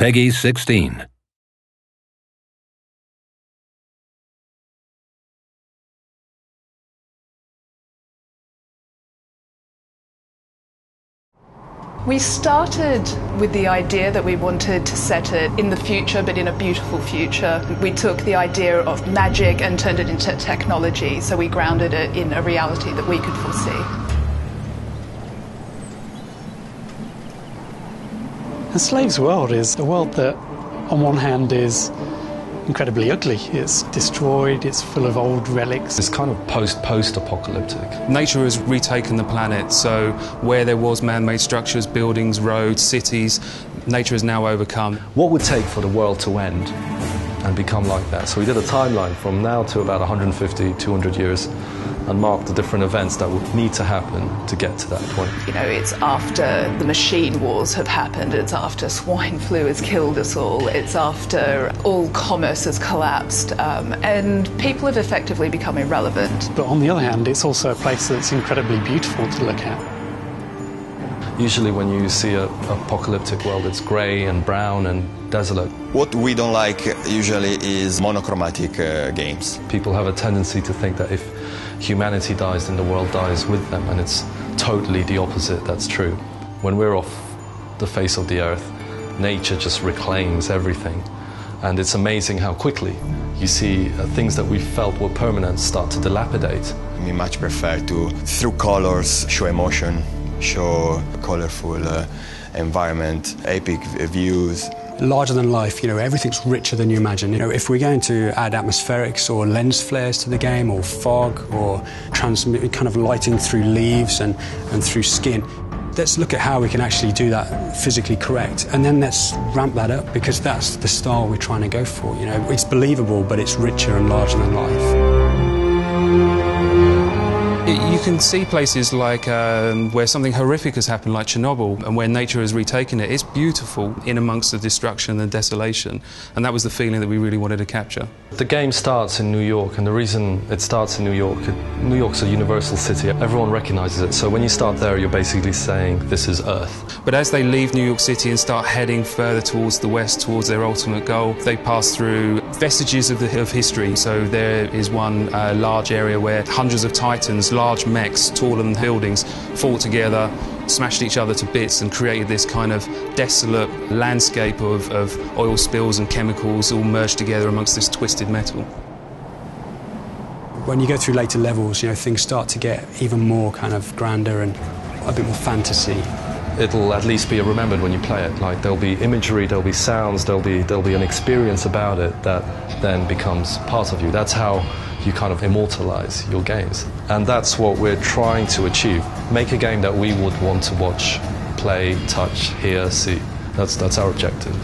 Peggy 16. We started with the idea that we wanted to set it in the future, but in a beautiful future. We took the idea of magic and turned it into technology, so we grounded it in a reality that we could foresee. Enslaved World is a world that, on one hand, is incredibly ugly. It's destroyed, it's full of old relics. It's kind of post-apocalyptic. Nature has retaken the planet, so where there was man-made structures, buildings, roads, cities, nature has now overcome. What would take for the world to end and become like that? So we did a timeline from now to about 150, 200 years and marked the different events that would need to happen to get to that point. You know, it's after the machine wars have happened, it's after swine flu has killed us all, it's after all commerce has collapsed, and people have effectively become irrelevant. But on the other hand, it's also a place that's incredibly beautiful to look at. Usually when you see an apocalyptic world, it's grey and brown and desolate. What we don't like usually is monochromatic games. People have a tendency to think that if humanity dies, then the world dies with them, and it's totally the opposite that's true. When we're off the face of the earth, nature just reclaims everything, and it's amazing how quickly you see things that we felt were permanent start to dilapidate. We much prefer to, through colors, show emotion, show colorful environment, epic views. Larger than life, you know, everything's richer than you imagine. You know, if we're going to add atmospherics or lens flares to the game, or fog, or transmit kind of lighting through leaves and through skin, let's look at how we can actually do that physically correct, and then let's ramp that up, because that's the style we're trying to go for. You know, it's believable, but it's richer and larger than life. You can see places like where something horrific has happened, like Chernobyl, and where nature has retaken it. It's beautiful in amongst the destruction and desolation, and that was the feeling that we really wanted to capture. The game starts in New York, and the reason it starts in New York's a universal city. Everyone recognizes it, so when you start there, you're basically saying this is Earth. But as they leave New York City and start heading further towards the west, towards their ultimate goal, they pass through vestiges of history. So there is one large area where hundreds of titans, large mechs, taller than buildings, fought together, smashed each other to bits, and created this kind of desolate landscape of oil spills and chemicals all merged together amongst this twisted metal. When you go through later levels, you know, things start to get even more kind of grander and a bit more fantasy. It'll at least be remembered when you play it. Like, there'll be imagery, there'll be sounds, there'll be an experience about it that then becomes part of you. That's how you kind of immortalize your games. And that's what we're trying to achieve. Make a game that we would want to watch, play, touch, hear, see. That's our objective.